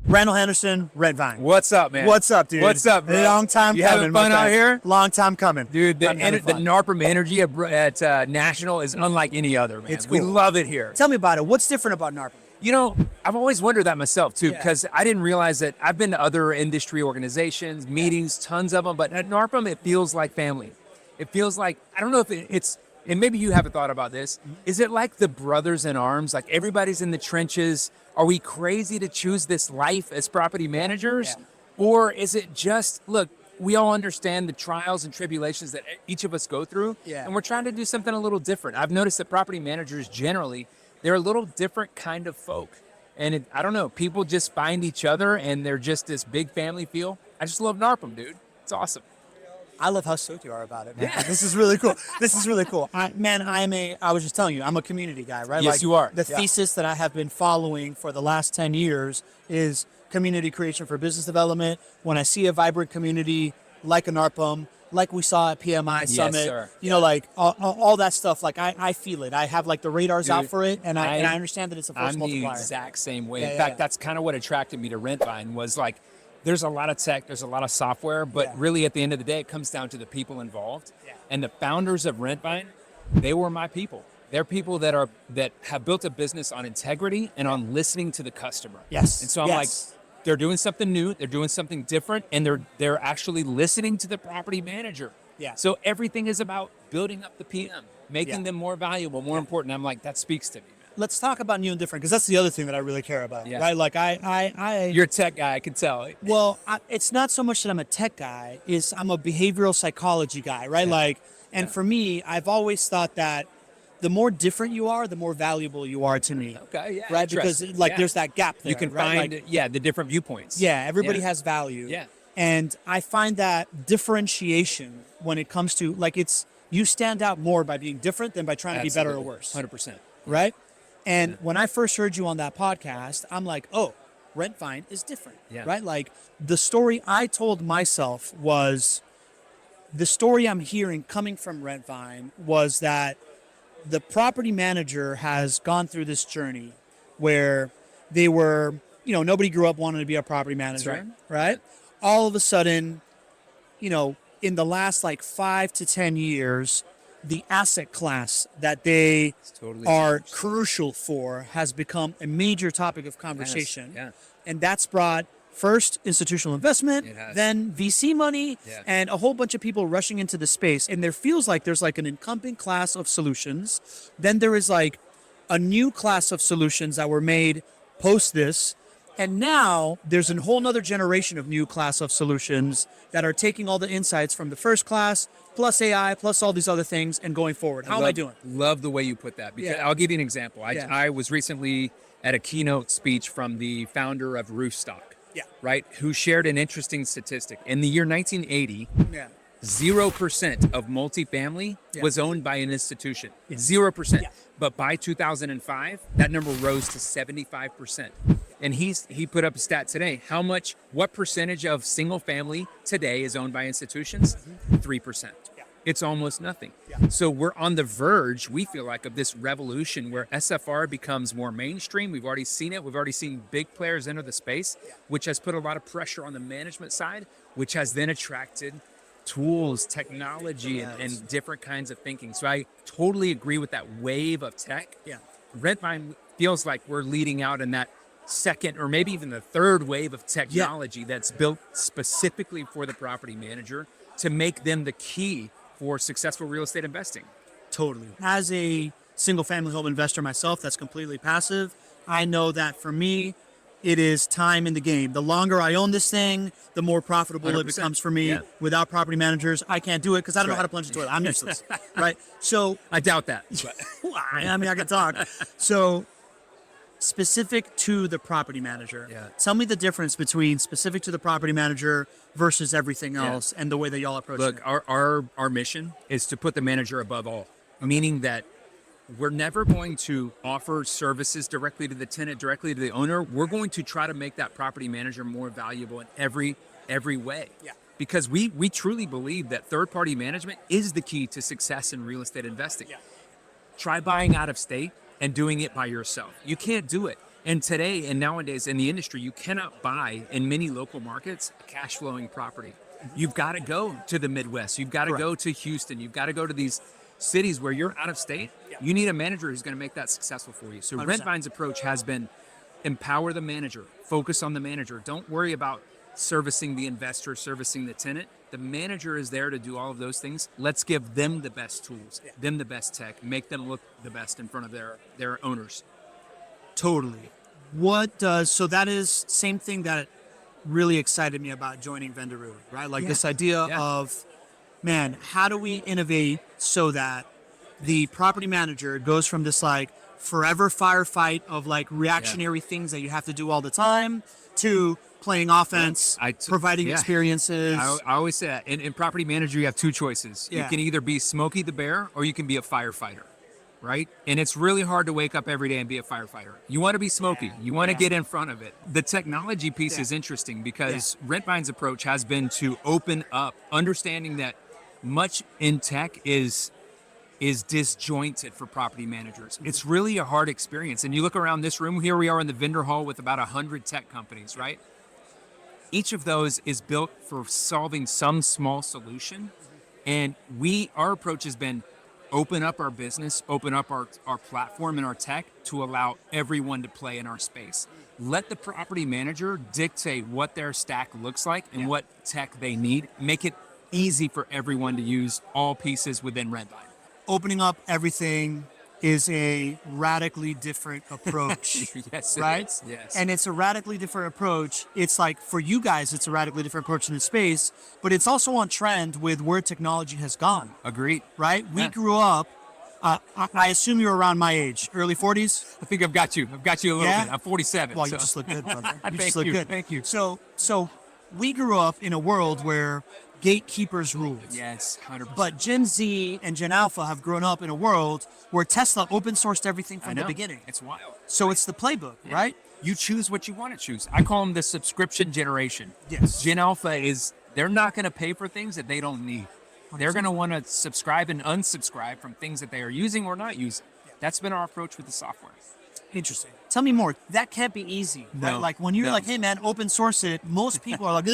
Randall Henderson, Rentvine. What's up, man? What's up, dude? What's up, bro? Long time you coming. having fun out here? Long time coming. Dude, the NARPM energy at National is unlike any other, man. It's cool. We love it here. Tell me about it. What's different about NARPM? You know, I've always wondered that myself, too, because I didn't realize that I've been to other industry organizations, meetings, tons of them, but at NARPM, it feels like family. It feels like, I don't know if it's, and maybe you haven't thought about this, is it like the brothers in arms? Like everybody's in the trenches. Are we crazy to choose this life as property managers? Yeah. Or is it just, look, we all understand the trials and tribulations that each of us go through, and we're trying to do something a little different. I've noticed that property managers generally, they're a little different kind of folk. And I don't know, people just find each other and they're just this big family feel. I just love NARPM, dude. It's awesome. I love how stoked you are about it, man. Yeah. This is really cool. This is really cool. I was just telling you, I'm a community guy, right? Yes, you are. The thesis that I have been following for the last 10 years is community creation for business development. When I see a vibrant community like a NARPM, like we saw at PMI Summit, sir. you know, like all that stuff, like I feel it. I have like the radars out for it, and I understand that it's a force multiplier. I'm the exact same way. In fact, that's kind of what attracted me to Rentvine was like, there's a lot of tech, there's a lot of software, but really at the end of the day, it comes down to the people involved. Yeah. And the founders of Rentvine, they were my people. They're people that have built a business on integrity and on listening to the customer. Yes. And so I'm like, they're doing something new, they're doing something different, and they're actually listening to the property manager. Yeah. So everything is about building up the PM, making them more valuable, more important. I'm like, that speaks to me. Let's talk about new and different, because that's the other thing that I really care about, right? Like you're a tech guy, I can tell. Well, it's not so much that I'm a tech guy, I'm a behavioral psychology guy, right? Like, and for me, I've always thought that the more different you are, the more valuable you are to me. Okay, yeah. Right? Because there's that gap there. You can find, the different viewpoints. Yeah, everybody has value. Yeah. And I find that differentiation when it comes to, like, you stand out more by being different than by trying to be better or worse. 100%. Right? And when I first heard you on that podcast, I'm like, oh, Rentvine is different, right? Like the story I told myself was, the story I'm hearing coming from Rentvine was that the property manager has gone through this journey where they were, nobody grew up wanting to be a property manager, right? All of a sudden, in the last like 5 to 10 years, the asset class that they are crucial for has become a major topic of conversation. Yes. Yeah. And that's brought first institutional investment, then VC money, and a whole bunch of people rushing into the space. And there feels like there's like an incumbent class of solutions. Then there is like a new class of solutions that were made post this. And now there's a whole nother generation of new class of solutions that are taking all the insights from the first class, plus AI, plus all these other things, and going forward. How am I doing? Love the way you put that. Because I'll give you an example. I was recently at a keynote speech from the founder of Roofstock, right, who shared an interesting statistic. In the year 1980, 0% of multifamily was owned by an institution. 0%. Yeah. But by 2005, that number rose to 75%. And he put up a stat today. What percentage of single family today is owned by institutions? 3%. Yeah. It's almost nothing. Yeah. So we're on the verge, we feel like, of this revolution where SFR becomes more mainstream. We've already seen it. We've already seen big players enter the space, which has put a lot of pressure on the management side, which has then attracted tools, technology, and different kinds of thinking. So I totally agree with that wave of tech. Yeah. Rentvine feels like we're leading out in that second or maybe even the third wave of technology that's built specifically for the property manager to make them the key for successful real estate investing. Totally. As a single family home investor myself that's completely passive, I know that for me, it is time in the game. The longer I own this thing, the more profitable 100%. It becomes for me. Yeah. Without property managers, I can't do it because I don't know how to plunge the toilet. I'm useless, right? So I doubt that. I mean, I can talk. So specific to the property manager, tell me the difference between specific to the property manager versus everything else and the way that y'all approach it. Look, our mission is to put the manager above all, meaning that we're never going to offer services directly to the tenant, directly to the owner. We're going to try to make that property manager more valuable in every way. Yeah. because we truly believe that third-party management is the key to success in real estate investing. Try buying out of state and doing it by yourself. You can't do it. And today and nowadays in the industry, you cannot buy in many local markets a cash flowing property. You've got to go to the Midwest. You've got to go to Houston. You've got to go to these cities where you're out of state. You need a manager who's going to make that successful for you. So 100%. Rentvine's approach has been empower the manager, focus on the manager. Don't worry about servicing the investor, servicing the tenant. The manager is there to do all of those things. Let's give them the best tools, them the best tech, make them look the best in front of their owners. Totally. So that is same thing that really excited me about joining Vendoroo, right? Like this idea of, man, how do we innovate so that the property manager goes from this like forever firefight of like reactionary things that you have to do all the time to playing offense, providing experiences. I always say that in property manager, you have two choices. You can either be Smokey the Bear or you can be a firefighter, right? And it's really hard to wake up every day and be a firefighter. You want to be Smokey. You want to get in front of it. The technology piece is interesting because Rentvine's approach has been to open up, understanding that much in tech is disjointed for property managers. It's really a hard experience. And you look around this room, here we are in the vendor hall with about 100 tech companies, right? Each of those is built for solving some small solution. And our approach has been open up our business, open up our platform and our tech to allow everyone to play in our space. Let the property manager dictate what their stack looks like and what tech they need. Make it easy for everyone to use all pieces within Rentvine. Opening up everything is a radically different approach, right? Yes. And it's a radically different approach. It's like for you guys, it's a radically different approach in the space, but it's also on trend with where technology has gone. Agreed. Right? We grew up, I assume you're around my age, early 40s? I think I've got you a little bit. I'm 47. Well, you just look good, brother. You just look good. Thank you. So we grew up in a world where gatekeepers ruled. Yes, 100%. But Gen Z and Gen Alpha have grown up in a world where Tesla open sourced everything from the beginning. It's wild. So it's the playbook, right? You choose what you want to choose. I call them the subscription generation. Yes. Gen Alpha they're not going to pay for things that they don't need. 100%. They're going to want to subscribe and unsubscribe from things that they are using or not using. That's been our approach with the software. Interesting. Tell me more. That can't be easy. No. Right? Like when you're like, hey man, open source it, most people are like,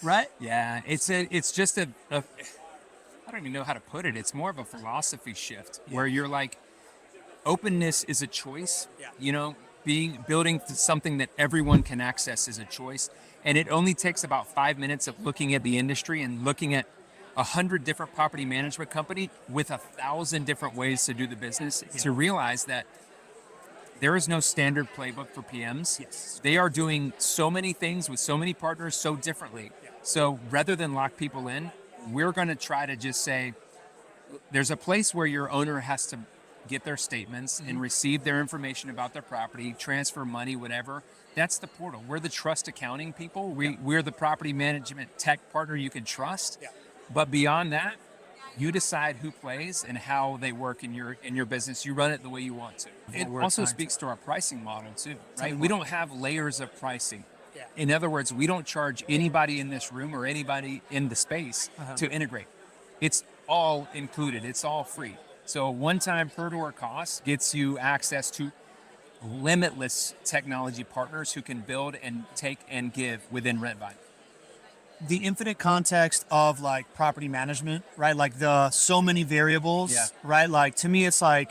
right? Yeah, it's just I don't even know how to put it. It's more of a philosophy shift where you're like, openness is a choice. You know, building something that everyone can access is a choice. And it only takes about 5 minutes of looking at the industry and looking at 100 different property management company with 1,000 different ways to do the business to realize that there is no standard playbook for PMs. Yes. They are doing so many things with so many partners so differently. So rather than lock people in, we're going to try to just say, there's a place where your owner has to get their statements and receive their information about their property, transfer money, whatever. That's the portal. We're the trust accounting people. We're the property management tech partner you can trust. But beyond that, you decide who plays and how they work in your business. You run it the way you want to. It also speaks to our pricing model too, right? We don't have layers of pricing. In other words, we don't charge anybody in this room or anybody in the space to integrate. It's all included. It's all free. So a one-time per-door cost gets you access to limitless technology partners who can build and take and give within Rentvine. The infinite context of like property management, right? Like the so many variables, right? Like to me, it's like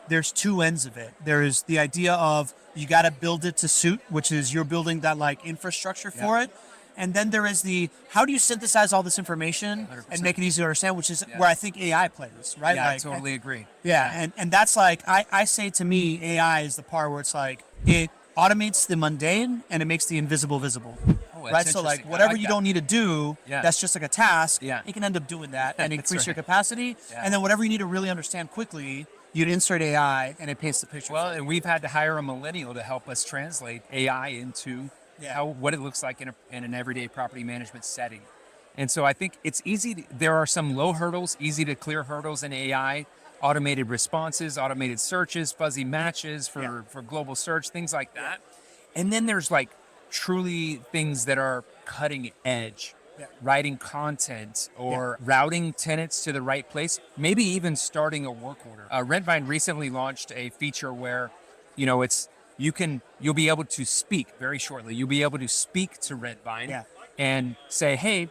there's two ends of it. There is the idea of you got to build it to suit, which is you're building that like infrastructure for it. And then there is the how do you synthesize all this information 100%. And make it easy to understand, which is where I think AI plays, right? Yeah, like, I totally agree. And that's like, I say to me, AI is the part where it's like, it automates the mundane and it makes the invisible visible. Right, so like whatever you don't need to do, that's just like a task. It can end up doing that and increase your capacity. And then whatever you need to really understand quickly, you'd insert AI and it paints the picture. Well, and we've had to hire a millennial to help us translate AI into what it looks like in an everyday property management setting. And so I think it's easy. There are some low hurdles, easy to clear hurdles in AI, automated responses, automated searches, fuzzy matches for global search, things like that. And then there's like truly things that are cutting edge. writing content or routing tenants to the right place, maybe even starting a work order. Rentvine recently launched a feature where, you'll be able to speak very shortly. You'll be able to speak to Rentvine and say, hey,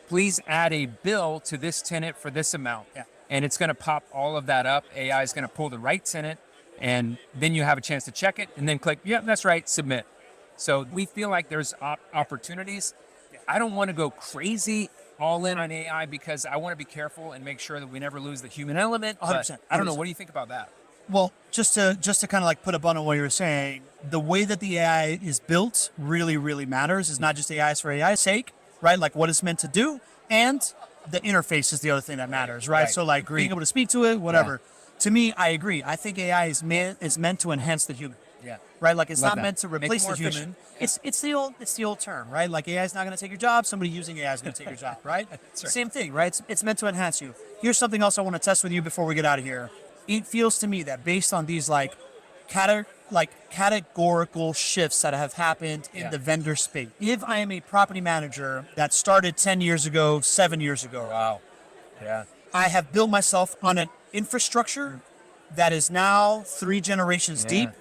please add a bill to this tenant for this amount. And it's going to pop all of that up. AI is going to pull the right tenant, and then you have a chance to check it and then click, yeah, that's right, submit. So we feel like there's opportunities. I don't want to go crazy all in on AI because I want to be careful and make sure that we never lose the human element. 100%. I don't know. What do you think about that? Well, just to kind of like put a bun on what you were saying, the way that the AI is built really, really matters. It's not just AI for AI's sake, right? Like what it's meant to do, and the interface is the other thing that matters, right? So like being able to speak to it, whatever. To me, I agree. I think AI is meant to enhance the human. Right, like it's not meant to replace the human. It's the old term, right? Like AI is not going to take your job. Somebody using AI is going to take your job, right? Same thing, right? It's meant to enhance you. Here's something else I want to test with you before we get out of here. It feels to me that based on these categorical shifts that have happened in the vendor space, if I am a property manager that started 10 years ago, 7 years ago, I have built myself on an infrastructure that is now 3 generations deep.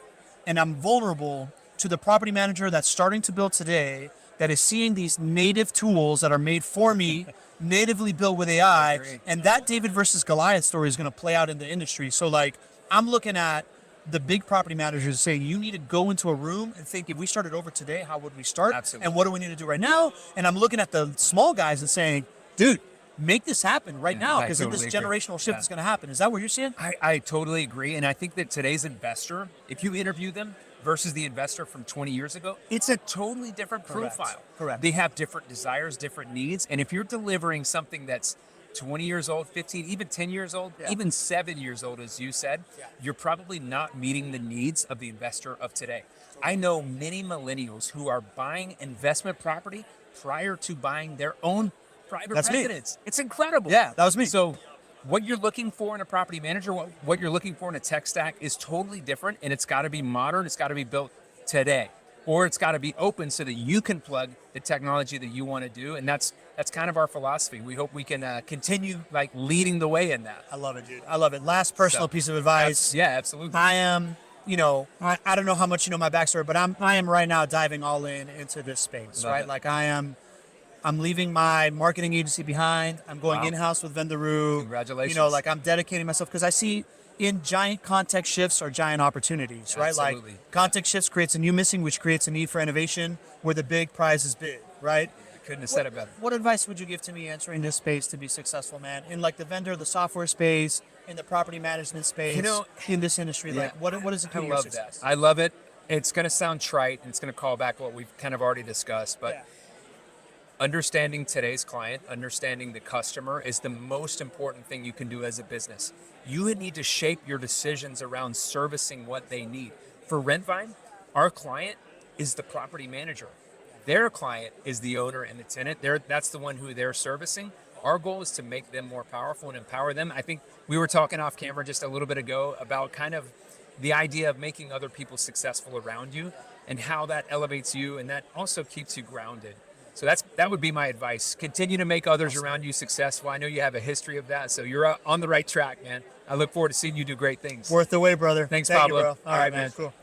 And I'm vulnerable to the property manager that's starting to build today, that is seeing these native tools that are made for me, natively built with AI. And that David versus Goliath story is going to play out in the industry. So like, I'm looking at the big property managers saying, you need to go into a room and think, if we started over today, how would we start? And what do we need to do right now? And I'm looking at the small guys and saying, dude, make this happen right now, because this generational shift is going to happen. Is that what you're seeing? I totally agree. And I think that today's investor, if you interview them versus the investor from 20 years ago, it's a totally different profile. Correct. They have different desires, different needs. And if you're delivering something that's 20 years old, 15, even 10 years old, even 7 years old, as you said, you're probably not meeting the needs of the investor of today. I know many millennials who are buying investment property prior to buying their own private residence. It's incredible. Yeah, that was me. So what you're looking for in a property manager, what you're looking for in a tech stack is totally different, and it's got to be modern. It's got to be built today, or it's got to be open so that you can plug the technology that you want to do. And that's kind of our philosophy. We hope we can continue like leading the way in that. I love it, dude. I love it. Last personal piece of advice. Absolutely. I am, I don't know how much you know my backstory, but I am right now diving all into this space, right? Like I'm leaving my marketing agency behind. I'm going in-house with Vendoroo. Congratulations. Like I'm dedicating myself, because I see in giant context shifts are giant opportunities, right? Absolutely. Like context shifts creates a new missing, which creates a need for innovation where the big prize is big, right? Couldn't have said it better. What advice would you give to me entering this space to be successful, man? In like the software space, in the property management space, in this industry, like what is it? I love that. I love it. It's going to sound trite, and it's going to call back what we've kind of already discussed, but understanding today's client, understanding the customer is the most important thing you can do as a business. You need to shape your decisions around servicing what they need. For Rentvine, our client is the property manager. Their client is the owner and the tenant. That's the one who they're servicing. Our goal is to make them more powerful and empower them. I think we were talking off camera just a little bit ago about kind of the idea of making other people successful around you and how that elevates you, and that also keeps you grounded. So that would be my advice. Continue to make others around you successful. I know you have a history of that, so you're on the right track, man. I look forward to seeing you do great things. Worth the wait, brother. Thank Pablo. You, bro. All right, man. Cool.